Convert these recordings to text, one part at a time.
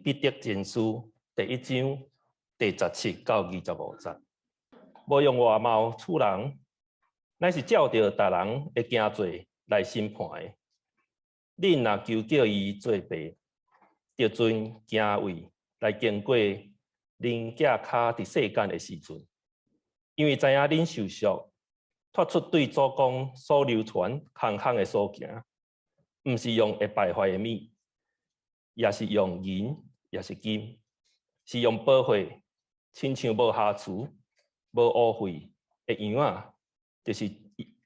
彼得前书第1章第17到25节，无用外貌处人，乃是照着大人的行罪来审判的。恁若求叫伊做白，就遵行为来经过恁脚骹伫世间的时阵，因为知影恁受赎，脱出对祖公所流传空空的所行，毋是用会败坏的物，也是用银，也是金，是用宝血，亲像无瑕疵、无污秽的羊仔，就是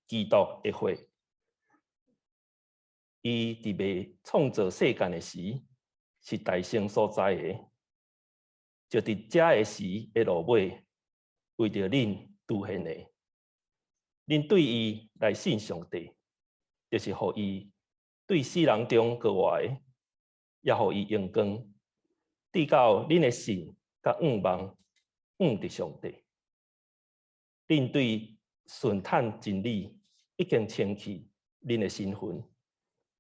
基督的血。伊伫未创造世间的时，是大成所在的，就伫遮的时的落尾，为着恁凸显的。恁对伊来信上帝，就是互伊对世人中国外，也互伊阳光，递到恁的信甲仰望，仰伫上帝。恁对顺探真理已经清去恁的身份，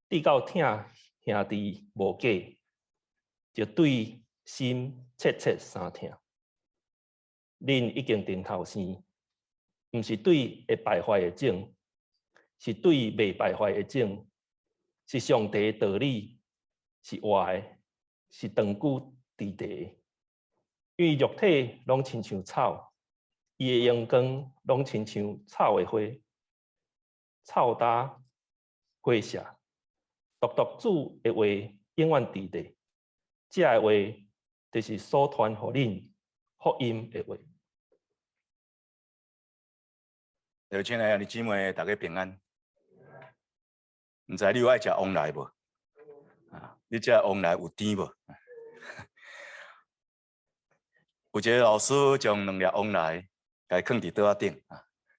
递到听兄弟无假，就对心切切相听。恁已经定头生，毋是对会败坏的种，是对未败坏的种，是上帝的道理，是活的，是长久伫地的。因为肉体拢亲像草，伊的阳光拢亲像草的花，草干花谢，独独主的话永远伫地。这的话就是所传互恁福音的话。亲爱的弟兄姊妹，大家平安。唔知你有爱食旺来无？啊，你食旺来有甜无？有一个老师将2粒旺来，甲伊放伫桌仔顶，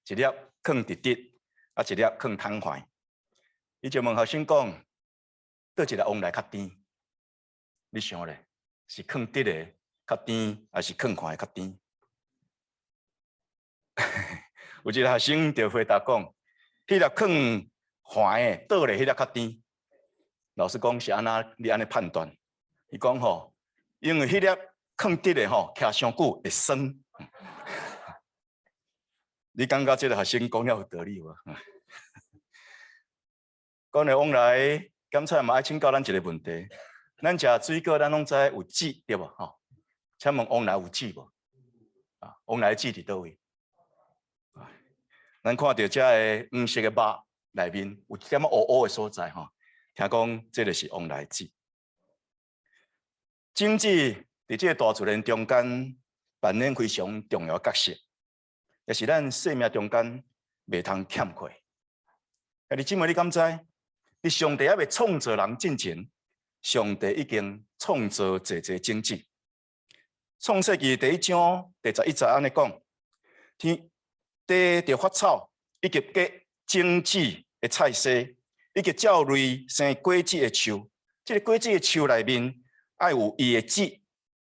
一粒放伫直，一粒放汤块。伊就问学生讲，倒一粒旺来较甜？你想咧，是放直的较甜，还是放宽的较甜？有一个学生就回答讲，迄粒放宽的倒咧，迄粒较甜。老师讲是安那？你安尼判断？伊讲吼，因为迄粒放直的吼，徛上久会酸。你感觉这个学生讲了有道理无？讲了往来，检查嘛爱请教咱一个问题：咱食水果，咱拢知有籽对无？吼，请问往来有籽无？啊，往来籽伫倒位？咱看到这个黄色的肉内面有一点仔乌乌的所在，吼，听讲这就是往来籽。种子伫这个大自然中间扮演非常重要的角色，也是咱生命中间袂通欠缺。弟兄姊妹，你敢知？伫上帝还未创造人之前，上帝已经创造侪种子。创世纪第1章第11节安尼讲：天地着发草，以及结种子的菜色，以及鸟类生果子的树。这个果子的树内面爱有伊的籽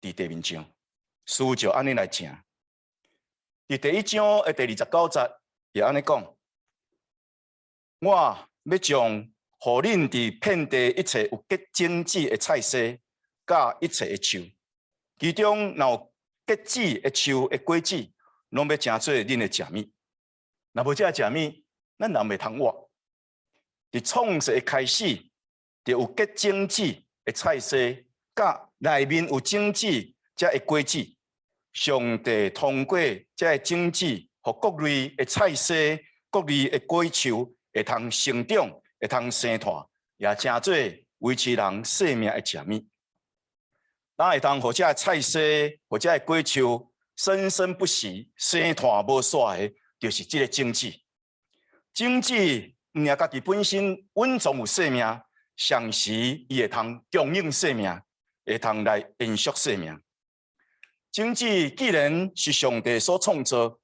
伫地面上，事就安尼来成。伫第1章的第29节也安尼讲：我要将互恁伫遍地一切有结种子的菜色，甲一切的树，其中若有结籽的树的果子，拢要成做恁的食物。若无这食物，咱人袂通活。伫创世的开始，就有结种子的菜色，甲内面有种子才会果子。上帝通过这个种子，互各类的菜色、各类的果树会通成长，会通生大，也成做维持人生命的食物。咱会通互这菜色、或者果树生生不息、生大无煞的，就是这个种子。种子毋也家己本身稳重有生命，上时伊会通供应生命，会通来延续生命。种子既然是上帝所创造，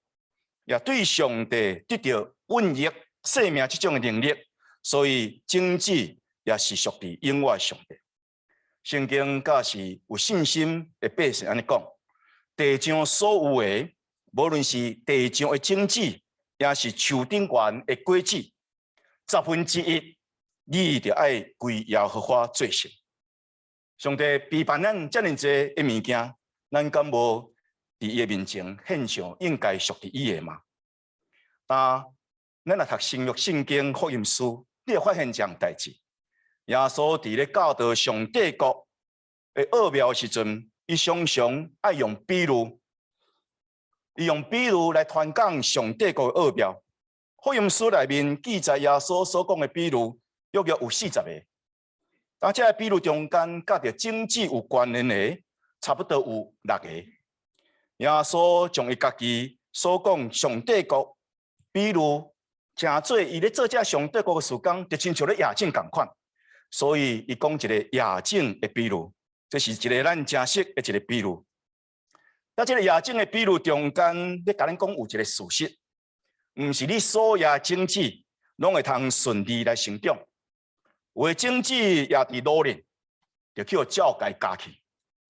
也对上帝得到孕育生命这种的能力，所以种子也是属于永远上帝。圣经甲是有信心的百姓安尼讲：地上所有的，无论是地上的种子，也是树顶园的果子，1/10，你就爱归耶和华做神。上帝批判咱遮尔济的物件，咱敢无伫伊的面前献上应该属于伊的嘛？但咱若读新约圣经福音书，你会发现一样代志：耶稣伫咧教导上帝国的奥妙的时阵，伊常常爱用比喻，伊用比喻来传讲上帝国的奥妙。福音书内面记载耶稣所讲的比喻，约有40个。但这比喻中间，甲着经济有关联的，差不多有6个。耶稣将伊家己所讲上帝国比喻，诚做伊咧做这上帝国的事工，就亲像咧夜景共款。所以伊讲一个夜景的比喻，这是一个咱正式的一个比喻。那这个夜景的比喻中间，要甲咱讲有一个事实，毋是你所有经济拢会通顺利来成长。有的经济也伫努力，就去照家家去；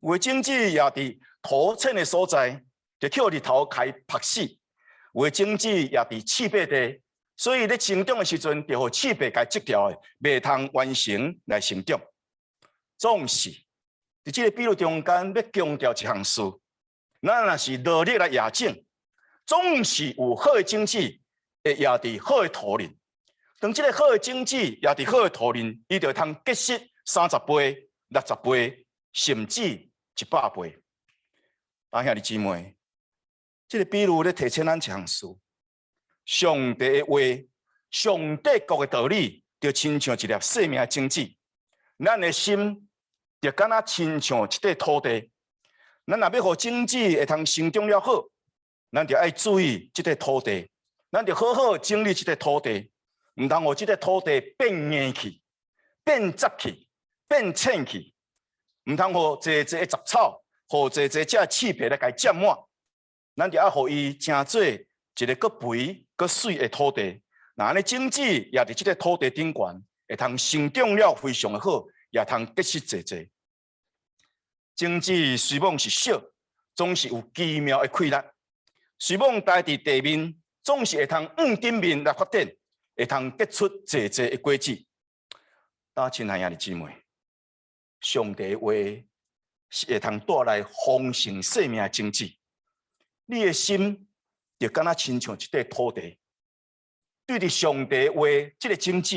有的经济也伫土浅的所在，就去日头开晒死；有的经济也伫刺白地，所以咧成长的时阵，就互刺白该摘掉的，未通完成来成长。总是伫这个比喻中间，要强调一项事：咱若是努力来野种，总是有好的经济会野伫好的土里。当这个好的经济也伫好的土里，伊就通结实30倍、60倍，甚至100倍。兄弟姊妹，这个比喻咧提醒咱一项事：上帝的话、上帝国的道理，就亲像一粒生命的种子。咱的心就敢若亲像一块土地。咱若要互种子会通生长了好，咱就爱注意这块土地，咱就好好整理这块土地。唔通互即个土地变硬去、变杂去、变浅去，唔通互济济杂草、互济济只刺皮来甲伊占满。咱就要互伊成做一个佫肥佫水的土地。那安尼种子也伫即个土地顶悬，会通生长了非常的好，也通结实济济。种子虽望是小，总是有奇妙的规律；虽望待伫地面，总是会通往顶面来发展。会通结出济济的果子。亲爱的姊妹，上帝的话是会通带来丰盛生命的种子。你的心就敢若亲像一块土地，对着上帝的话，这个种子，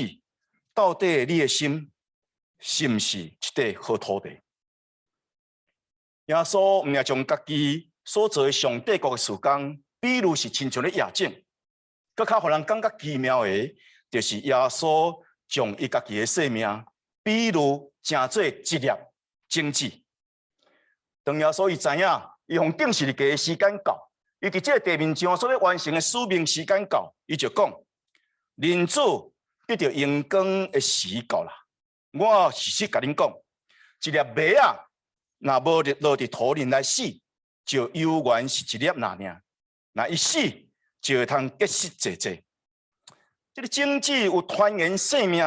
到底你的心是毋是一块好土地？耶稣毋也将家己所做的上帝国的事工，比如是亲像咧野种。更较互人感觉奇妙的，就是耶稣将伊家己的生命，比如成做一粒种子。当耶稣伊知影，伊用定时嘅时间到，伊伫这个地面上所要完成的使命时间到，伊就讲：人子必着阳光的时到啦。我实实甲恁讲，一粒麦啊，若无落伫土里来死，就犹原是一粒那尔。那一死，就会通结实济济。这个种子有传言生命，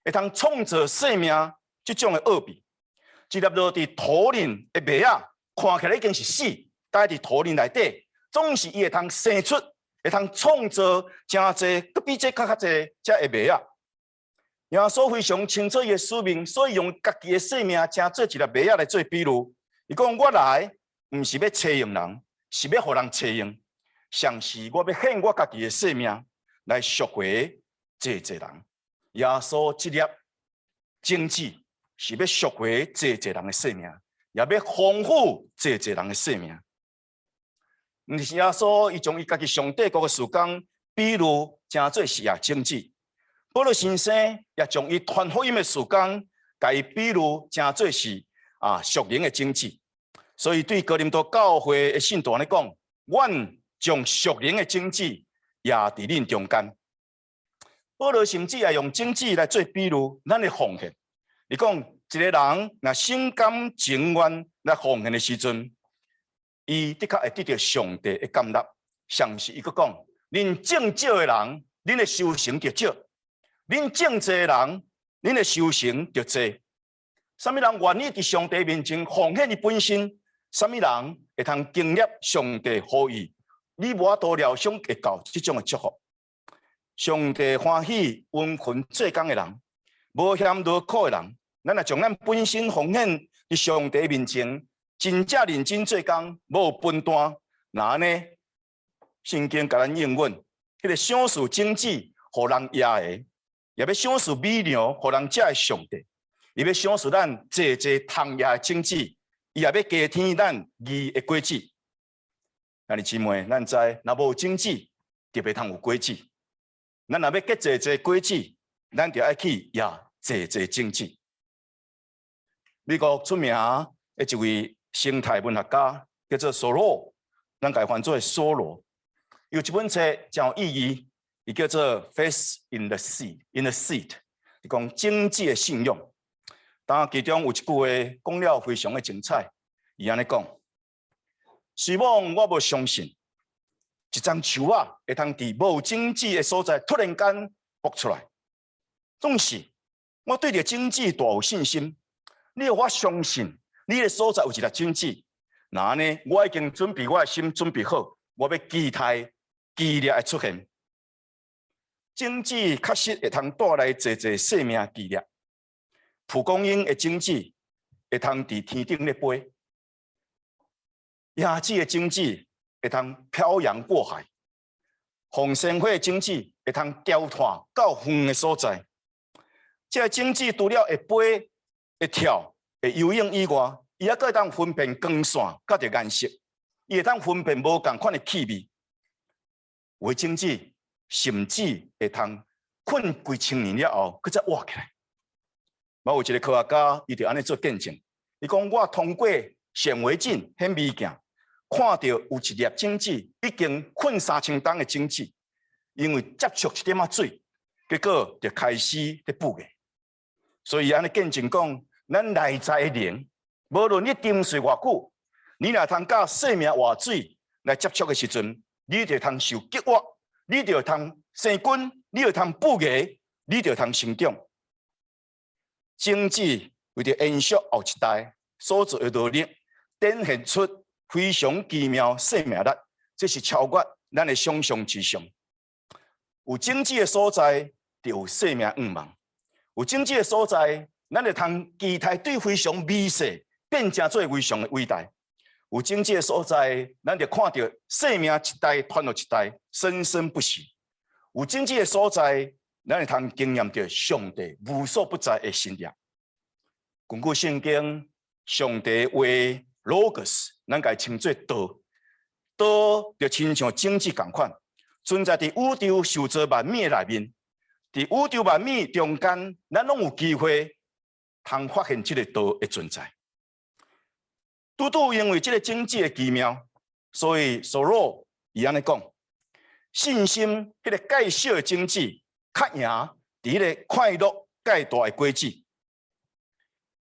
会通创造生命，这种的奥秘。一粒落伫土里的麦啊，看起来已经是死，待伫土里内底，总是伊会通生出，会通创造真济，佮比这较济才会麦啊。耶稣非常清楚伊的使命，所以用家己的生命，真做一粒麦啊来做比喻。伊讲我来，毋是要采用人，是要互人采用。像是我要献我家己的生命来赎回济济人。耶稣这粒种子是要赎回济济人的生命，也要丰富济济人的生命。毋是耶稣伊将伊家己上帝国的事工，比如真做是也种子。保罗先生也将伊传福音的事工，甲伊比如真做是属灵的种子。所以对哥林多教会的信徒来讲，阮将属灵的种子也伫恁中间。保罗甚至也用种子来做比喻，咱的奉献。你讲一个人若心甘情愿来奉献的时阵，伊的确会得到上帝的感纳。像是伊佫讲，恁种少的人，恁的修行就少；恁种济的人，恁的修行就济。什么人愿意伫上帝面前奉献伊本身？什么人会通经历上帝好意？你无法度料想会到这种的祝福。上帝欢喜温群做工的人，无嫌劳苦的人，咱若将咱本身奉献伫上帝面前真正认真做工，无分担。那呢，圣经甲咱应允，迄个享受经济，互人野的，也要享受美良，互人遮的上帝，伊要享受咱济通野的经济，伊也要加添咱义的果子。兄弟姊妹，咱知若无经济，就袂通有果子。咱若要结济果子，咱就爱去也济经济。美国出名的一位生态文学家叫做索罗，咱改翻做梭罗。有一本册真有意义，伊叫做《Faith in the Seed》，伊讲经济的信用。当其中有一句话讲了非常的精彩，伊安尼讲：希望我无相信，一丛树啊会通伫无经济的所在突然间爆出来。总是我对着经济大有信心。你要我相信，你的所在有一粒经济，那呢，我已经准备我的心准备好，我要期待激烈的出现。经济确实会通带来济生命激烈。蒲公英的经济会通伫天顶咧飞，椰子的经济会通漂洋过海，红参花的经济会通调换到远的所在。这经济除了会飞、会跳、会游泳以外，伊还阁会当分辨光线甲着颜色，伊会当分辨无共款的气味。有的经济甚至会通困几千年了后，佮再活起来。我有一个科学家，伊就安尼做见证。伊讲我通过显微镜、显微镜，看到有一粒经济已经困3000吨的经济，因为接触一点水，结果就开始咧腐嘅。所以安尼见证讲，咱内在的灵，无论你沉睡偌久，你若通甲生命活水来接触的时阵，你就通受激活，你就通生根，你就通补芽，你就通成长。经济为着延续后一代所做的努力，展现出非常奇妙生命力，这是超越咱的想象之上。有经济的所在，就有生命愿望；有经济的所在，咱就通期待对非常微细变成做非常的伟大。有经济的所在，咱就看到生命一代传落一代，生生不息。有经济的所在，咱会通经验到上帝无所不在的心力。根据圣经，上帝话 Logos， 咱甲称作道，道就亲像经济共款，存在伫宇宙受造万米的内面。伫宇宙万米中间，咱拢有机会通发现这个道的存在。拄拄因为这个经济的奇妙，所以索罗伊安尼讲，信心迄个介小的经济，较赢伫迄个快乐介大的果子。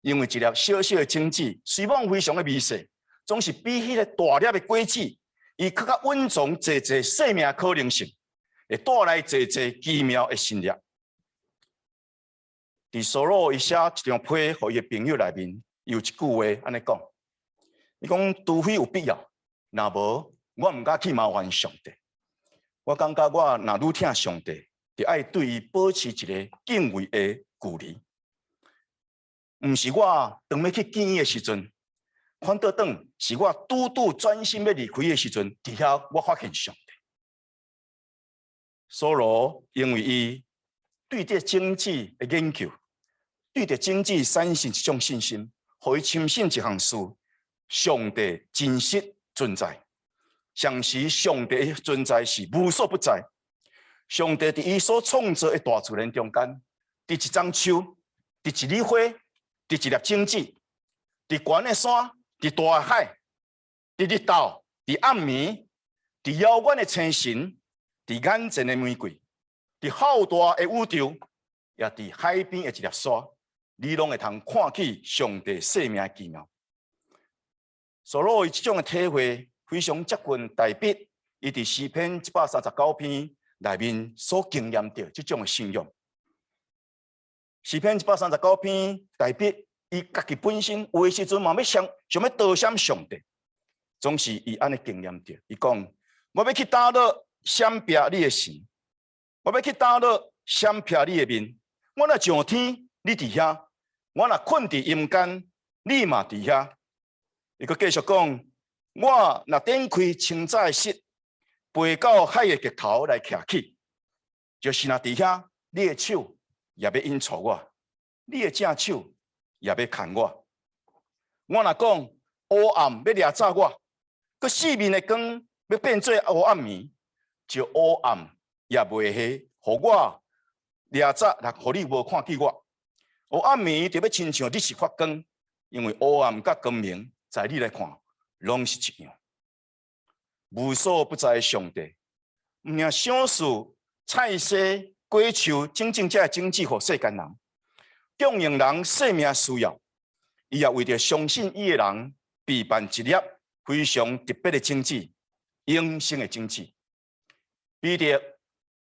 因为一粒小小的经济，虽然非常的微细，总是比迄个大粒的果子，伊更较蕴藏济生命可能性，会带来济奇妙的信力。伫索罗伊写一张批给伊的朋友内面，有一句话安尼讲。伊讲，除非有必要，若无，我毋敢去麻烦上帝。我感觉我若愈听上帝，就爱对伊保持一个敬畏的距离。毋是我当要去见伊的时阵，反倒当是我拄专心要离开的时阵，伫遐我发现上帝。所罗因为伊对这经济的研究，对这经济产生一种信心，互伊深信一项事。上帝真实存在，相信上帝的存在是无所不在。上帝伫伊所创造的大自然中间，伫一丛树，伫一朵花，伫一粒种子，伫悬的山，伫大海，伫日头，伫暗暝，伫遥远的星辰，伫眼前的玫瑰，伫浩大的宇宙，也伫海边的一粒沙，你拢会通看起上帝生命的奇妙。所罗伊这种的体会非常接近大笔，伊伫诗篇139篇内面所经验到这种的信仰。诗篇139篇大笔，伊家己本身有的时阵嘛想要多谢上帝，总是伊安尼经验到。伊讲：我要去打落闪避你的神，我要去打落闪避你的面。我若上天，你伫遐；我若困伫阴间，你嘛伫遐。伊佫继续讲，我若点开清早室，飞到海的极头来徛起，就是若伫遐，你的手也要引错我，你的正手也要牵我。我若讲黑暗要掠走我，佫四面的光要变做黑暗暝，就黑暗也袂下，互我掠走，互你无看见我。黑暗暝就要亲像你是发光，因为黑暗甲光明在你来看，拢是一样。无所不在的上帝，毋领享受菜色、果树、真正才经济互世间人，供应人生命需要。伊也为着相信伊的人，备办一粒非常特别的经济，永生的经济。彼得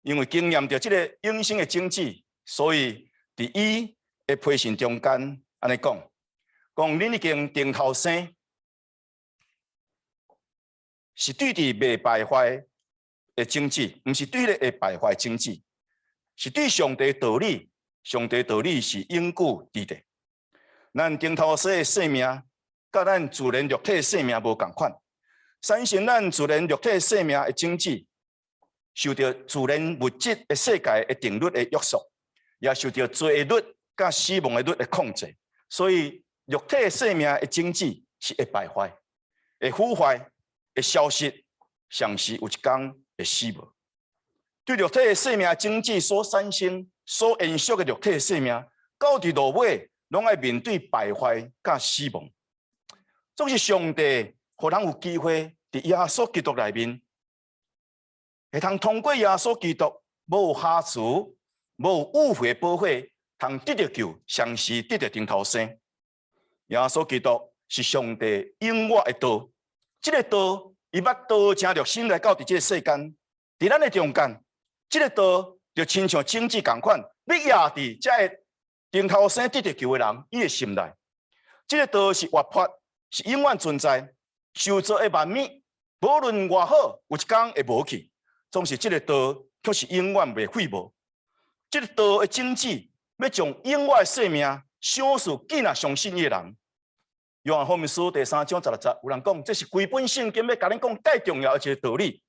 因为经验着这个永生的经济，所以伫伊的批信中间安尼讲，恁已经定头生，是对伫未败坏的经济，毋是对咧会败坏经济，是对上帝道理。上帝道理是永久伫地。咱顶头生的生命，甲咱自然肉体的生命无共款。产生咱自然肉体的生命的经济，受到自然物质的世界的定律的约束，也受到罪律甲死亡的律的控制。所以，肉体的生命的经济是会败坏、会腐坏、会消失，上时有一天会死无。对肉体的生命经济所产生、所延续的肉体的生命，到伫落尾，拢爱面对败坏甲死亡。总是上帝，互人有机会伫耶稣基督内面，会通通过耶稣基督，无瑕疵、无误会保护，通得着救，上时得着顶头生。耶稣基督是上帝永远的道，这个道，伊捌道成肉身来到伫这个世间，伫咱的中间，这个道就亲像经济共款，要压伫这个顶头生得着救的人，伊的心内。这个道是活泼，是永远存在，受造的万物，无论偌好，有一天会无去。总是这个道，却是永远袂废无。这个道的经济，要将永远的生命享受既若相信伊的人。约翰福音书第3章16节，有人讲，这是规本圣经要甲恁讲最重要的一个道理。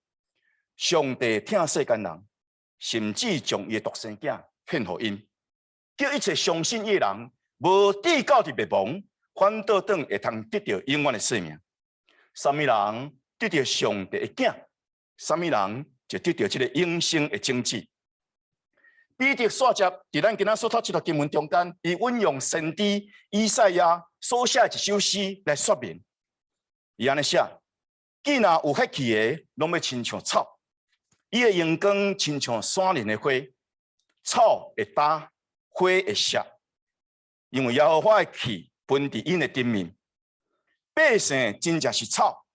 上帝疼世间人，甚至将伊的独生子献予因，叫一切相信伊的人，无至到伫灭亡，反倒转会通得到永远的生命。什么人得到上帝的子？什么人就得到这个永生的经济？彼得续接伫咱今仔所读这段经文中间，伊运用先知以赛亚所写一首诗来说明。伊安尼写：既然有血气的，拢要亲像草，伊的阳光亲像山林的花，草会干，花会谢，因为耶和华的气分伫因的顶面。百姓真正是草，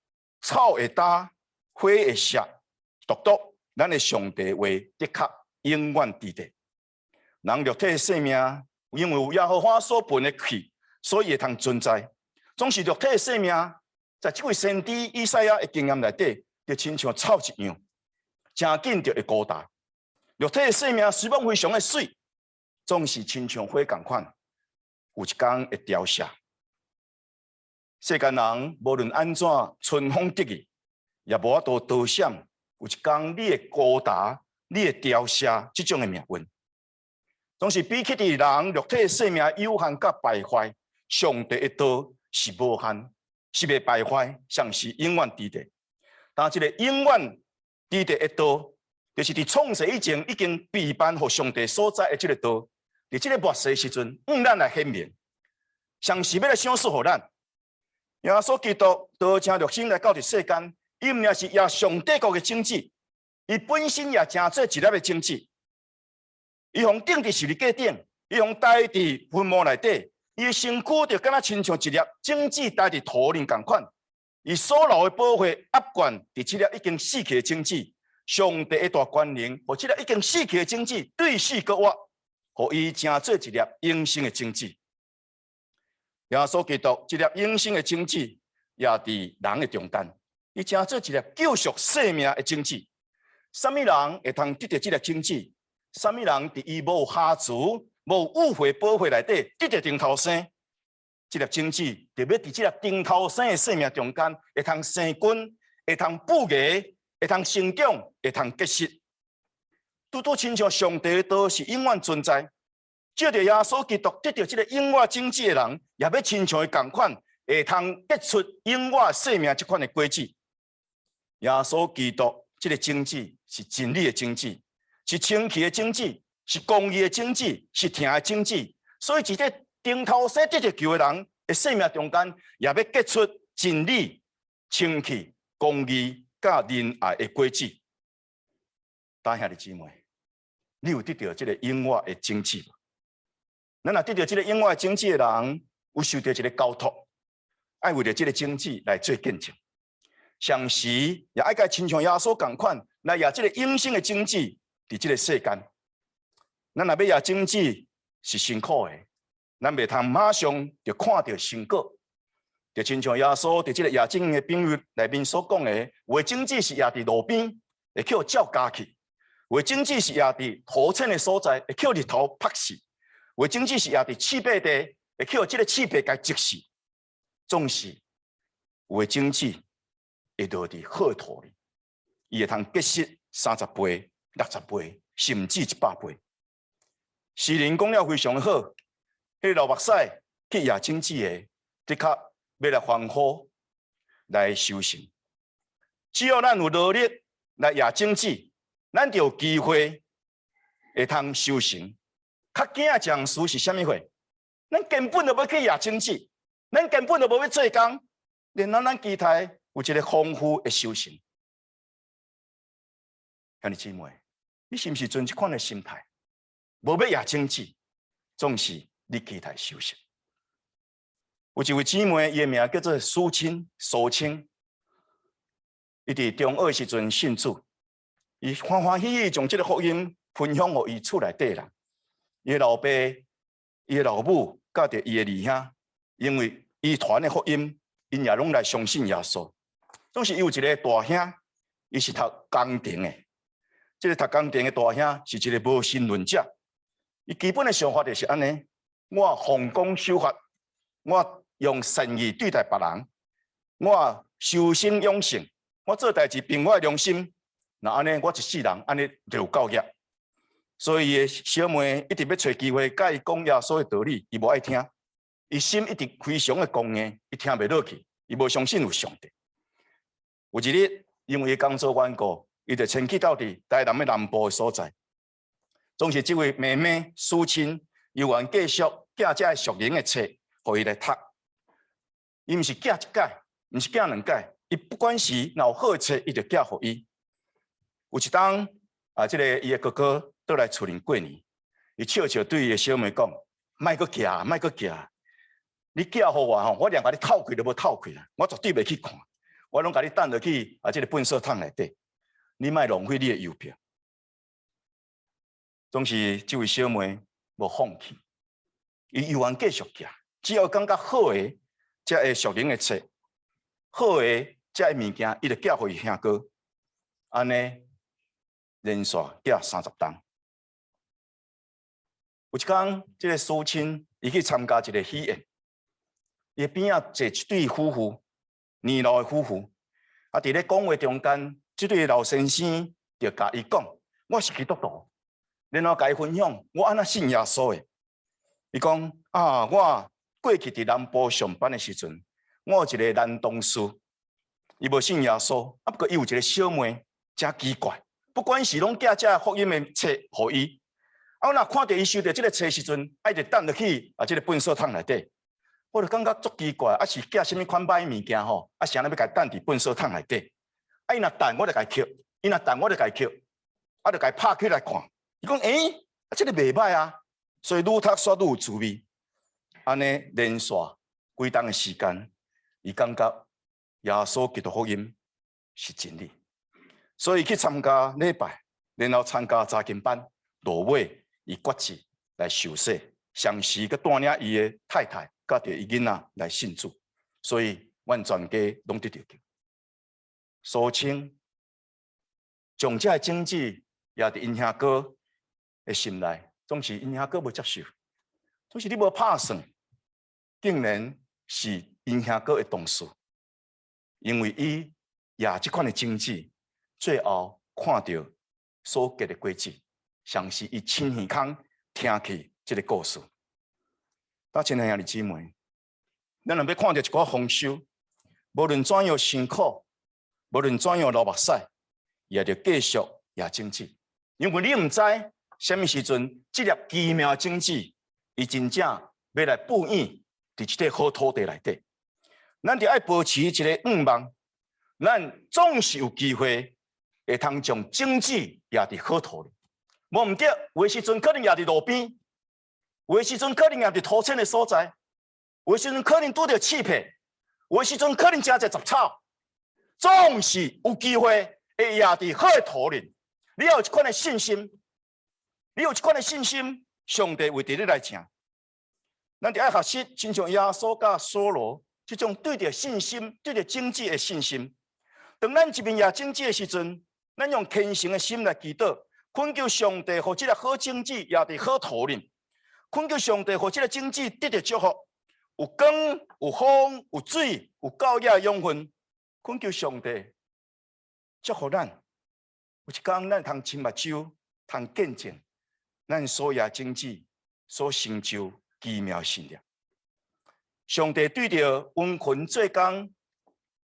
草会干，花会谢，独独咱的上帝话的确永远伫地。人肉体的生命，因为有耶和华所分的气，所以会通存在。总是肉体的生命，在这位先知以赛亚的经验内底，就亲像草一样，真紧就会孤单。肉体的生命虽然非常的水，总是亲像花共款，有一天会凋谢。世间人无论安怎春风得意，也无法度多想，有一天你会孤单，你会凋谢这种的命运。总是比起伫人肉体的生命有限甲败坏，上帝的道是无限，是袂败坏，像是永远伫地。但这个永远伫地的道，就是伫创世以前已经备办互上帝所在的这个道，伫这个末世时阵，咱来显明，像是要来享受互咱。耶稣基督道成肉身来到伫世间，伊毋也是耶上帝国的经济，伊本身也成做一粒的经济。伊互钉伫十字架顶，伊互待伫坟墓内底，伊的身躯就敢若亲像一粒种子待伫土里共款。伊所留的宝血压灌伫这粒已经死去的种子，上帝的大权能，互这粒已经死去的种子对死搁活，互伊成做一粒永生的种子。耶稣基督这粒永生的种子也伫人的中间，伊成做一粒救赎生命的种子。什么人会通得到这粒种子？什么人伫伊无瑕疵、无误会保护内底得到顶头生？这粒种子特别伫这粒顶头生的生命中间，会通生根，会通布芽，会通生长，会通结实。拄拄亲像上帝的道是永远存在。借着耶稣基督得到这个永远种子的人，也要亲像伊共款，会通结出永远生命这款的果子。耶稣基督这个种子是真理的种子，是清气的种子，是公义的种子，是疼的种子。所以，一个顶头生得着救的人的生命中间，也要结出真理、清气、公义、甲仁爱的果子。大兄弟姊妹，你有得到这个永远的种子吗？咱若得到这个永远的种子的人，有受到一个交托，爱为了这个种子来做见证。上时也爱甲亲像耶稣共款，来也这个永生的种子伫这个世间。咱若要也种子是辛苦的，咱袂通马上就看到成果。就亲像耶稣伫这个野种的比喻内面所讲的，有的种子是野伫路边，会去鸟夹去；有的种子是野伫土浅的所在，会去日头晒死。有的种子是也伫刺白地，会去这个刺白甲击死。总是有的种子会落伫好土里，伊会通结实30倍、60倍，甚至100倍。诗人讲了非常好，迄流目屎去野种子的，的确要来防护、来修行。只要咱有努力来野种子，咱就有机会会通修行。较惊的匠师是啥物货？咱根本就要去野种子，咱根本就无要做工，然后咱期待有一个丰富的修行。兄弟姊妹，你是毋是存这款的心态？无要野种子，总是你期待修行。有一位姊妹，伊的名叫做苏青，伊伫中学时阵信主，伊欢欢喜喜将这个福音分享给伊厝内底人。伊老爸、伊老母，甲着伊的二兄，因为伊传的福音，因也拢来相信耶稣。总是有一个大兄，伊是读工程的。这个读工程的大兄是一个无神论者。伊基本的想法就是安尼：我奉公守法，我用善意对待别人，我修身养性，我做代志凭我的良心。那安尼，我一世人安尼就有够业。所以，伊小妹一直要找机会甲伊讲耶稣的道理，伊无爱听。伊心一直非常的刚硬，伊听袂落去，伊无相信有上帝。有一日，因为伊工作缘故，伊就迁去到伫台南的南部的所在。总是这位妹妹苏青，又愿继续寄这属灵的册，互伊来读。伊毋是寄一解，毋是寄2解，伊不管是若有好的册，伊就寄互伊。有一当这个伊的哥哥倒来厝里过年，伊笑笑对伊的小妹讲：“莫阁寄，莫阁寄，你寄互我吼，我连甲你透开都无透开啦，我绝对袂去看，我拢甲你等落去这个粪扫桶内底，你莫浪费你的邮票。”总是这位小妹无放弃，伊又愿继续寄，只要感觉好的，才会属灵的册，好的，才会物件，伊就寄互伊兄哥，安尼。连续寄30单。有一天，这个苏青伊去参加一个喜宴，伊边仔坐一对夫妇，年老的夫妇。啊，伫咧讲话中间，这对老先生就甲伊讲：“我是基督徒。”然后甲伊分享我安那信耶稣的。伊讲：“啊，我过去伫南部上班的时阵，我有一个男同事，伊无信耶稣，啊，不过伊有一个小妹，真奇怪。”不管是拢寄这福音的册互伊，啊，我若看到伊收到这个册时阵，爱就等落去这个粪扫桶内底，我就感觉足奇怪，啊是寄什么款歹物件吼，啊是安尼要甲伊等伫粪扫桶内底，啊伊若等我就甲伊捡，伊若等我就甲伊捡，啊就甲伊拍开来看，伊讲啊这个袂歹啊，所以愈读煞愈有滋味，安尼连续几冬的时间，伊感觉耶稣基督福音是真理。所以去参加礼拜，然后参加查经班，落尾伊决志来受洗，上时佮带领伊的太太，佮着伊囡仔来信主，所以阮全家拢得着救。苏青将这种子也伫因兄哥的心内，总是因兄哥无接受，总是你无拍算，竟然是因兄哥的同事，因为伊也即款的经济，最后看到所结的果子，像是伊亲耳孔听起这个故事。但亲爱兄弟姊妹，咱若要看到一寡丰收，无论怎样辛苦，无论怎样流目屎，也着继续也经济，因为你唔知什么时阵，这粒奇妙经济，伊真正要来布演伫这个好土地内底。咱着爱保持一个愿望，咱总是有机会会通将经济也伫好土里。无唔对，有时阵可能也伫路边，有时阵可能也伫土浅的所在，有时阵可能拄着刺皮，有时阵可能真侪杂草，总是有机会会也伫好的土里。你要有一款的信心，你有一款的信心，上帝为着你来请。咱着爱学习，亲像耶稣甲所罗这种对着信心、对着经济的信心。当咱一面也经济的时阵，咱用虔诚的心来祈祷，恳求上帝，互这个好经济也伫好土里；恳求上帝，互这个经济得到祝福，有光、有风、有水、有教育的养分。恳求上帝祝福咱。有一天，咱通亲目睭，通见证咱所有经济所成就奇妙信念。上帝对着温群做工，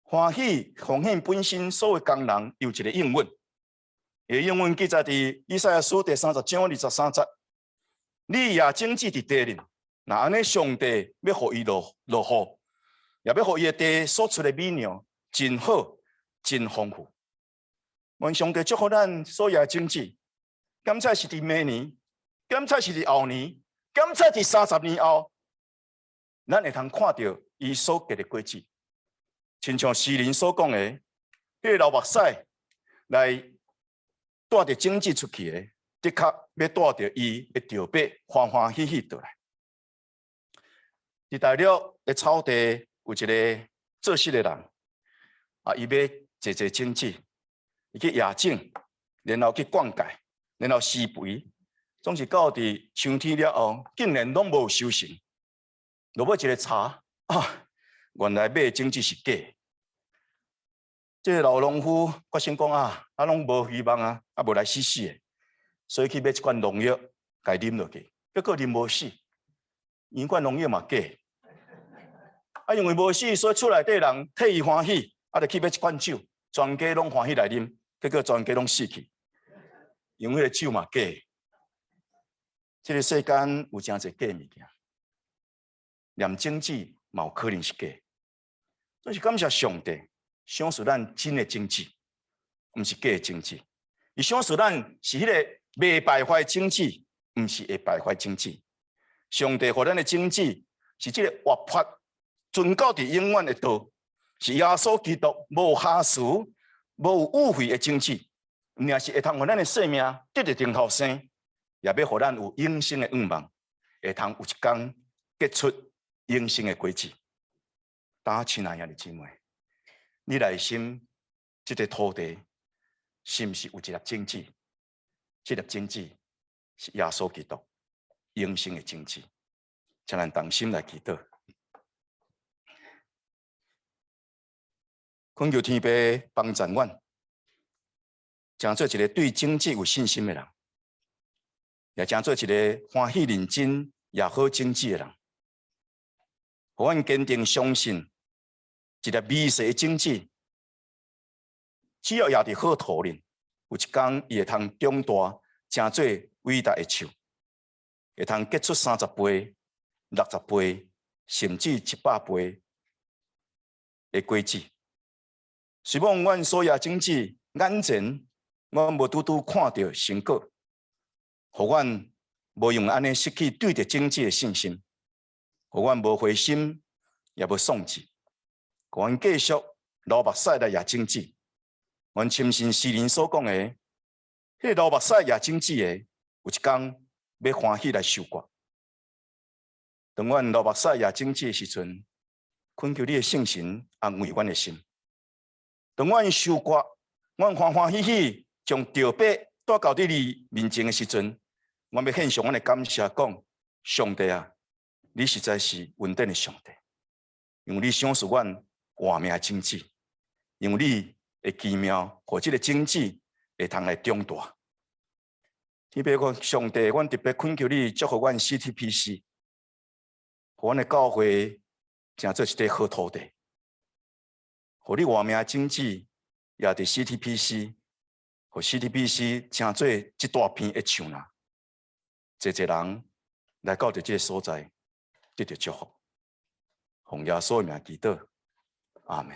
欢喜奉献本身所有工人有一个应允。个应允记载伫以赛亚书第30章23节。你也经济伫地里，那安尼上帝要互伊落雨，也要互伊的地所出的美粮真好、真丰富。愿上帝祝福咱所有的经济，敢才是伫明年，敢才是伫后年，敢才伫30年后，咱会通看到伊所结的果子。亲像诗人所讲的，迄个流目屎来带着经济出去的，的确要带着伊的稻稭欢欢喜喜倒来。伫大陆的草地有一个做事的人，伊要坐经济。伊去野种，然后去灌溉，然后施肥，总是到伫秋天了后，竟然拢无收成。落尾一个查原来买的种子是假的。这个老农夫决心讲拢无希望无来死的，所以去买一罐农药，甲伊啉落去，结果啉无死，因罐农药嘛假。因为无死，所以厝内底人替伊欢喜，就去买一罐酒。全家拢欢喜来啉，结果全家拢死去，因为迄个酒嘛假。这个世间有真侪假物件，连经济嘛有可能是假。所以感谢上帝，赏赐咱真的经济，毋是假的经济。伊赏赐咱是迄个袂败坏经济，毋是会败坏经济。上帝互咱的经济是这个活泼、存到伫永远的道。是耶稣基督无瑕疵、无误会的经济，毋仅是会通互咱的生命得到顶头生，也要互咱有永生的愿望，会通有一天结出永生的果子。大家亲爱的姊妹，你内心这个土地是毋是有一粒种子？这粒种子是耶稣基督永生的种子，请咱同心来祈祷。恳求天父帮助阮，成做一个对经济有信心的人，也成做一个欢喜认真也好经济的人。互阮坚定相信，一粒美食的经济，只要也伫好土里，有一天伊会通长大，成做伟大的树，会通结出30倍、60倍，甚至100倍的果子。希望阮所有经济眼前，阮无拄拄看到成果，互阮无用安尼失去对着经济的信心，互阮无灰心，也无丧志，互阮继续流目屎来也经济。阮深信诗人所讲的，迄个流目屎也经济的，有一天要欢喜来收割。当阮流目屎也经济的时阵，恳求你的圣神安慰阮的心。当阮收割，阮欢欢喜喜将稻稭带到你面前的时阵，阮要献上阮的感谢，讲：上帝啊，你实在是稳定的上帝。因为你赏赐阮活命的经济，因为你的奇妙，或这个经济会通来长大。天父个上帝，阮特别恳求你祝福阮 CTPC， 互阮的教会成做一块好土地，互你活命的经济也伫 CTPC， 互 CTPC 成做一大片的树林，侪人来到这个所在，得到祝福。奉耶稣的名祈祷，阿门。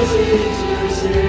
我是主